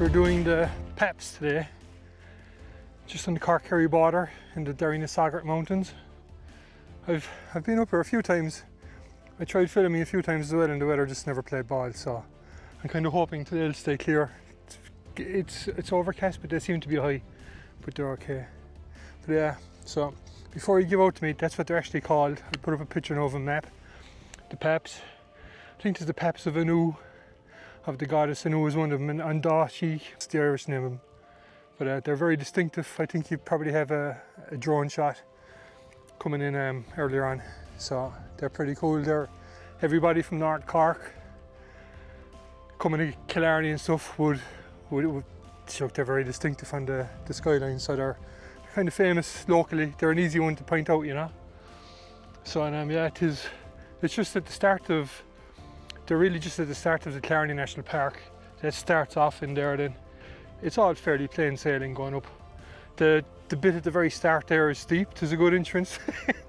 We're doing the Paps today, just on the Cork-Kerry border in the Derrynasogart Mountains. I've been up here a few times. I tried filming a few times as well and the weather just never played ball, so I'm kind of hoping today it'll stay clear. It's overcast, but they seem to be high, but they're okay. But yeah, so before you give out to me, that's what they're actually called. I'll put up a picture of a map. The Paps. I think it's the Paps of Anu, of the goddess Anu is one of them, and Andashi, it's the Irish name of them. But they're very distinctive. I think you probably have a drone shot coming in earlier on. So they're pretty cool. They're everybody from North Cork coming to Killarney and stuff would they're very distinctive on the skyline. So they're kind of famous locally. They're an easy one to point out, you know. So yeah, it's just at the start of. They're really just at the start of the Killarney National Park. That starts off in there, then it's all fairly plain sailing going up. The bit at the very start there is steep. There's a good entrance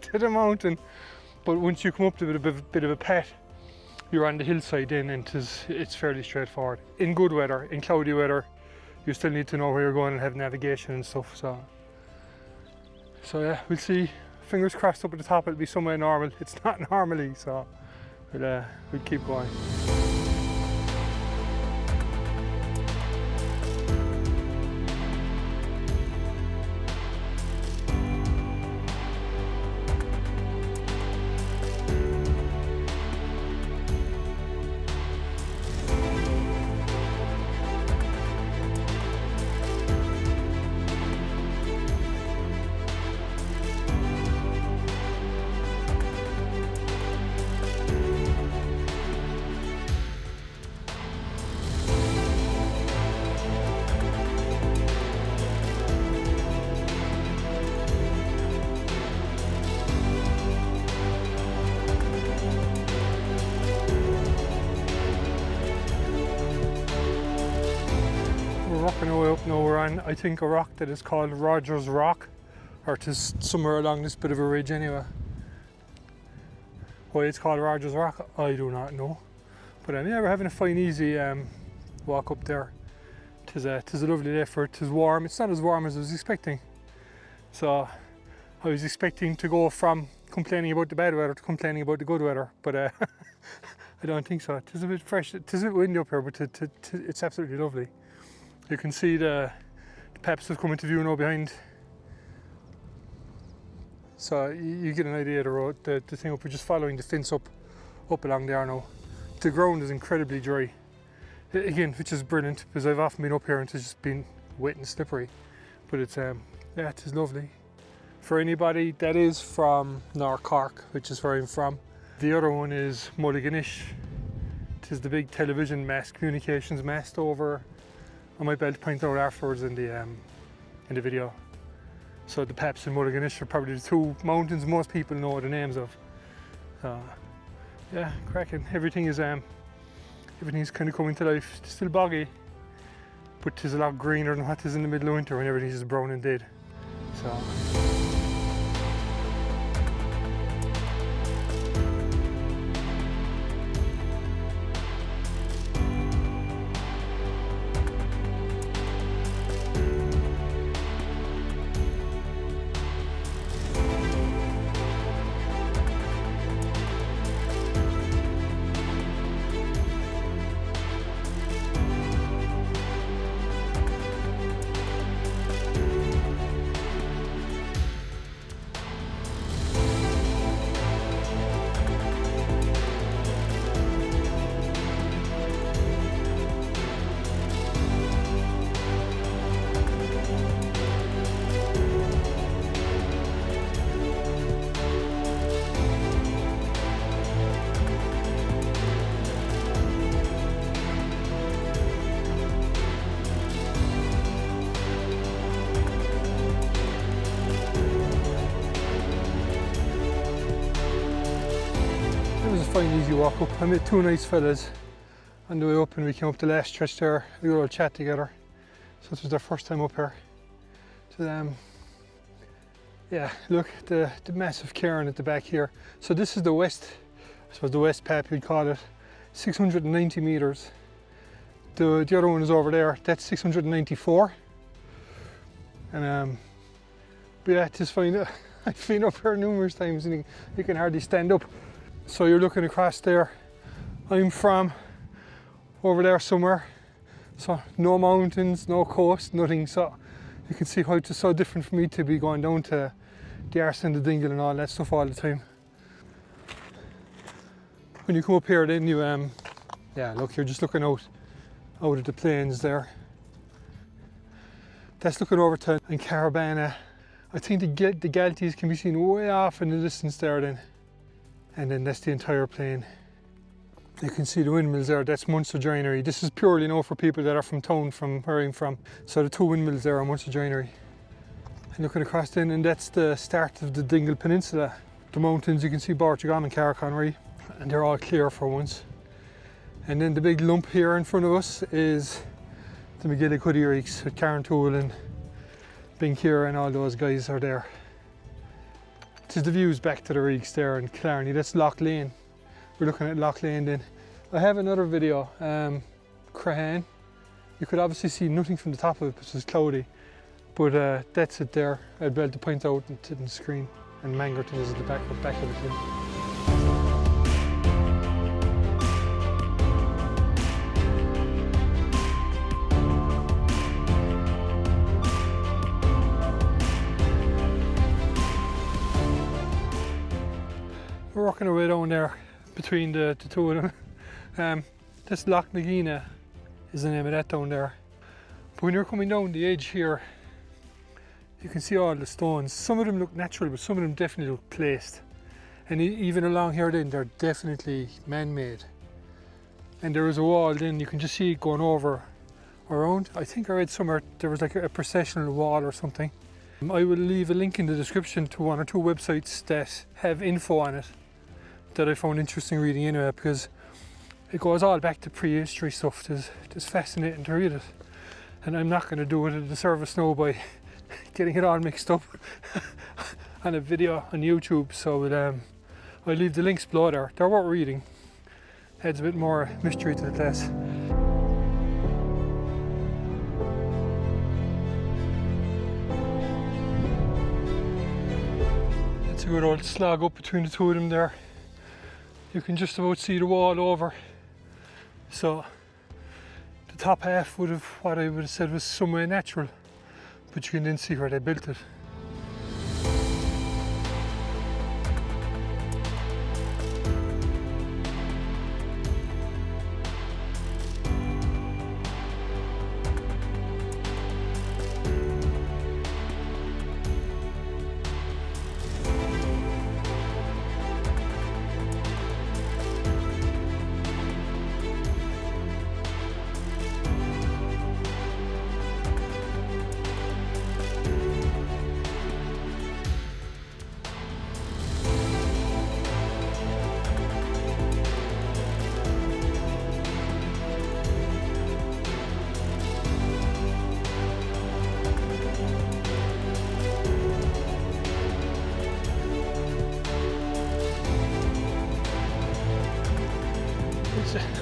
to the mountain, but once you come up to a bit of a path, you're on the hillside then, and it's fairly straightforward. In good weather, in cloudy weather, you still need to know where you're going and have navigation and stuff. So yeah, we'll see. Fingers crossed up at the top it'll be somewhere normal. It's not normally, so we'll keep going. Working our way up now. We're on, I think, a rock that is called Rogers Rock, or it is somewhere along this bit of a ridge anyway. Why it's called Rogers Rock, I do not know. But yeah, we're having a fine, easy walk up there. Tis a lovely day for it. Tis warm. It's not as warm as I was expecting. So I was expecting to go from complaining about the bad weather to complaining about the good weather, but I don't think so. Tis a bit fresh. Tis a bit windy up here, but it's absolutely lovely. You can see the Paps have come into view now behind. So you get an idea of the road, the thing up. We're just following the fence up along there now. The ground is incredibly dry. Again, which is brilliant, because I've often been up here and it's just been wet and slippery. But it's yeah, it is lovely. For anybody that is from North Cork, which is where I'm from. The other one is Mulliginish. It is the big television mast, communications mast over. I might be able to point out afterwards in the video. So the Paps and Mulliginish are probably the two mountains most people know the names of. Yeah, cracking. Everything's kind of coming to life. It's still boggy, but it's a lot greener than what is in the middle of winter when everything's just brown and dead. So. Fine, easy walk up. I met two nice fellas on the way up, and we came up the last stretch there, a good old chat together. So this was their first time up here. So yeah, look, the massive cairn at the back here. So this is the west, I suppose the west pap you'd call it, 690 meters. The other one is over there, that's 694. And but yeah, just find it. I've been up here numerous times and you can hardly stand up. So you're looking across there. I'm from over there somewhere. So no mountains, no coast, nothing. So you can see how it's so different for me to be going down to the arse and the dingle and all that stuff all the time. When you come up here then you, yeah, look, you're just looking out of the plains there. That's looking over to Carabana. I think the Galties can be seen way off in the distance there then. And then that's the entire plain. You can see the windmills there, that's Munster Joinery. This is purely now for people that are from town, from where I'm from. So the two windmills there are Munster Joinery. And looking across then, and that's the start of the Dingle Peninsula. The mountains, you can see Bortregam and Carrick-on-Ree, and they're all clear for once. And then the big lump here in front of us is the McGillick Hoodie Reeks with Carrantool and Binkira and all those guys are there. This is the views back to the Reeks there in Killarney. That's Loch Lane. We're looking at Loch Lane then. I have another video, Crahan. You could obviously see nothing from the top of it because it's cloudy. But that's it there. I'd be able to point out to the screen. And Mangerton is at the back of it then. We're working our way down there between the two of them. This Loch Nagina is the name of that down there. But when you're coming down the edge here, you can see all the stones. Some of them look natural, but some of them definitely look placed. And even along here then, they're definitely man-made. And there is a wall then, you can just see it going over around. I think I read somewhere there was like a processional wall or something. I will leave a link in the description to one or two websites that have info on it that I found interesting reading anyway, because it goes all back to prehistory stuff. It's fascinating to read it. And I'm not going to do it a disservice now by getting it all mixed up on a video on YouTube. So I'll leave the links below there. They're worth reading. Adds a bit more mystery to the class. It's a good old slog up between the two of them there. You can just about see the wall over. So the top half would have, what I would have said was somewhere natural, but you can then see where they built it.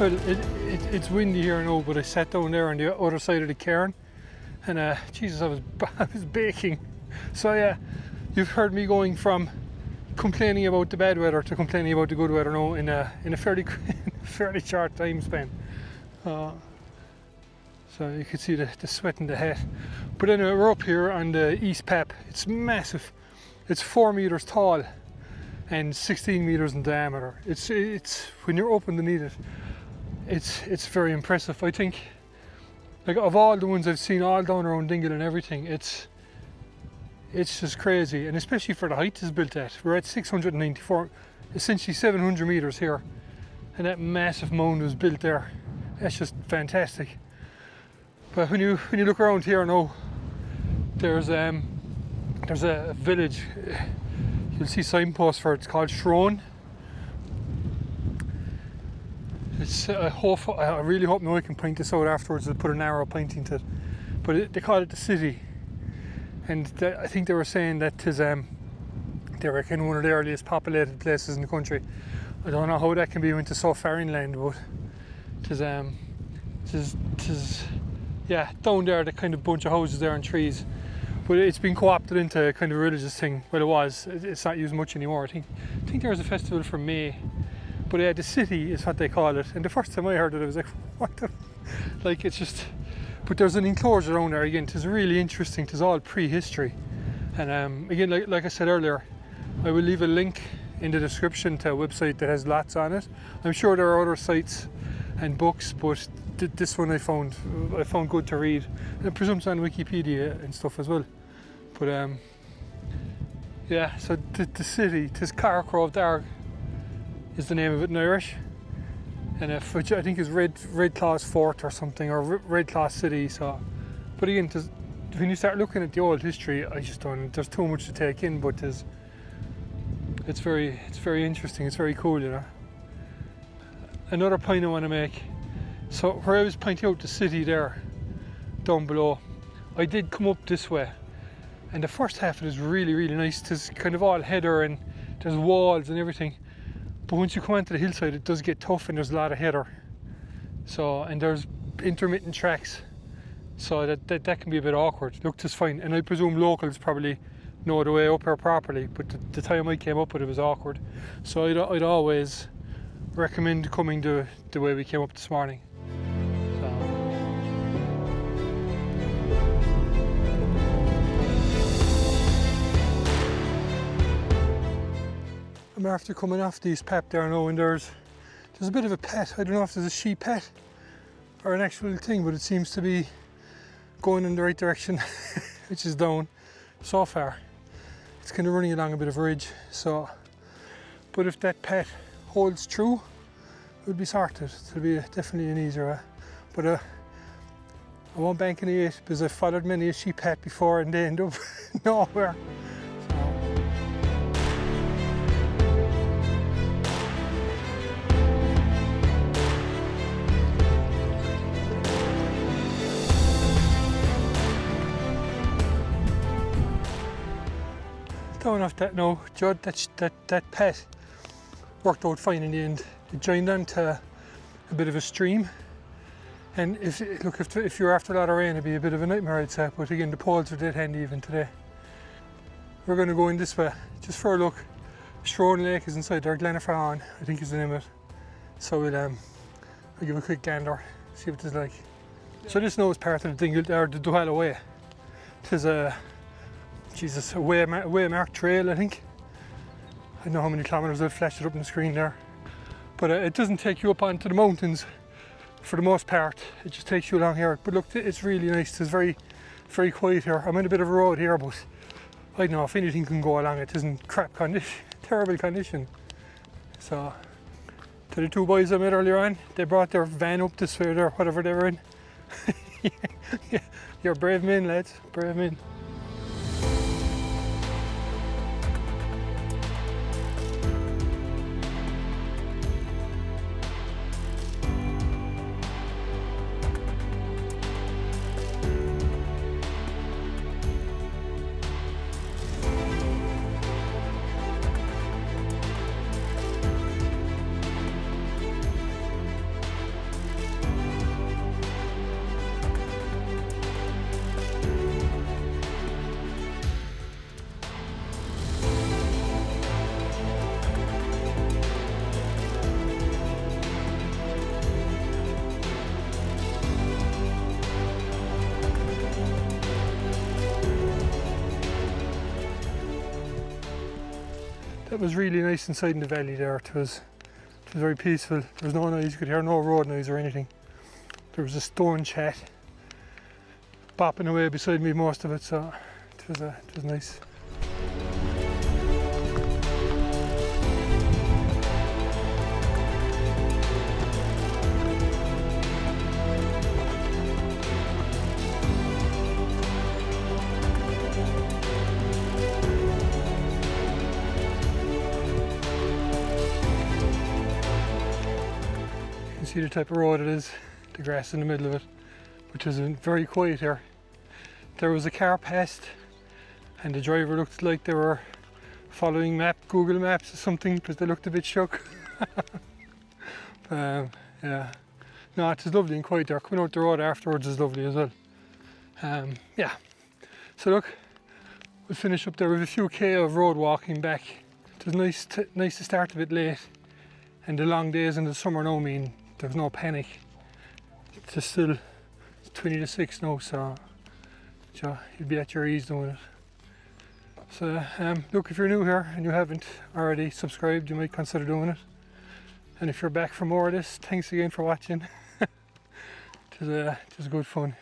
Well, it's windy here now, but I sat down there on the other side of the cairn and Jesus, I was baking. So yeah, you've heard me going from complaining about the bad weather to complaining about the good weather now in a fairly short time span. So you can see the sweat in the hat. But anyway, we're up here on the East Pap. It's massive. It's 4 meters tall and 16 meters in diameter. It's when you're up underneath it, it's very impressive. I think, like, of all the ones I've seen all down around Dingle and everything, it's just crazy, and especially for the height it's built at. We're at 694, essentially 700 meters here, and that massive mound was built there. That's just fantastic. But when you look around here now, there's a village. You'll see signposts for it. It's called Shrone. I really hope now I can point this out afterwards. I'll put an arrow pointing to it. But they call it the city, and I think they were saying that they reckon one of the earliest populated places in the country. I don't know how that can be when it's so far inland, but Yeah, down there, the kind of bunch of houses there and trees. But it's been co-opted into a kind of religious thing. Well, it was. It's not used much anymore. I think there was a festival for May. But yeah, the city is what they call it. And the first time I heard it, I was like, what the? Like, it's just... But there's an enclosure around there again. It's really interesting. It's all prehistory. And again, like I said earlier, I will leave a link in the description to a website that has lots on it. I'm sure there are other sites and books, but this one I found good to read. And I presume it's on Wikipedia and stuff as well. But yeah, so the city, Carcrow Darg is the name of it in Irish. And which I think is Redclaws Fort or something, or Redclaw City. So, but again, when you start looking at the old history, I just don't. There's too much to take in, but it's very interesting. It's very cool, you know. Another point I want to make. So where I was pointing out the city there, down below, I did come up this way, and the first half of it is really nice. It's kind of all heather and there's walls and everything. But once you come onto the hillside, it does get tough and there's a lot of heather. So, and there's intermittent tracks. So that can be a bit awkward. Looked as fine. And I presume locals probably know the way up here properly, but the time I came up with it was awkward. So I'd always recommend coming the way we came up this morning. I'm after coming off the East Pap there now, and there's a bit of a pet. I don't know if there's a sheep pet or an actual thing, but it seems to be going in the right direction, which is down so far. It's kind of running along a bit of a ridge. So, but if that pet holds true, it would be sorted. It'll be definitely an easier way. But I won't bank any yet, because I've followed many a sheep pet before and they end up nowhere. Down off that now, Judd, that pet worked out fine in the end. It joined onto a bit of a stream, and if you're after a lot of rain, it'd be a bit of a nightmare, I'd say. But again, the poles are dead handy even today. We're going to go in this way just for a look. Shrone Lake is inside there. Glenafrahan, I think is the name of it. So I'll give a quick gander, see what it's like. So this now is part of the Duhallow Way. There's a waymarked trail, I think. I don't know how many kilometres, I'll flash it up on the screen there. But it doesn't take you up onto the mountains for the most part. It just takes you along here. But look, it's really nice. It's very quiet here. I'm in a bit of a road here, but I don't know if anything can go along. It isn't crap condition, terrible condition. So, to the two boys I met earlier on, they brought their van up this way or whatever they were in. Yeah, you're brave men, lads, brave men. That was really nice inside in the valley there. It was very peaceful. There was no noise, you could hear no road noise or anything. There was a stone chat bopping away beside me most of it, so it was nice. See the type of road it is, the grass in the middle of it, which is very quiet here. There was a car passed and the driver looked like they were following Google Maps or something, because they looked a bit shook. Yeah, No, it's lovely and quiet there. Coming out the road afterwards is lovely as well. Yeah. So look, we'll finish up there with a few K of road walking back. It was nice to start a bit late, and the long days in the summer now mean there's no panic. It's still 20 to 6 now, so you'll be at your ease doing it. So look, if you're new here and you haven't already subscribed, you might consider doing it. And if you're back for more of this, thanks again for watching. It was good fun.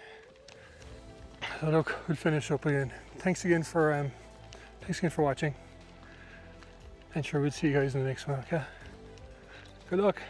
So look, we'll finish up again. Thanks again for watching. And sure, we'll see you guys in the next one, okay? Good luck.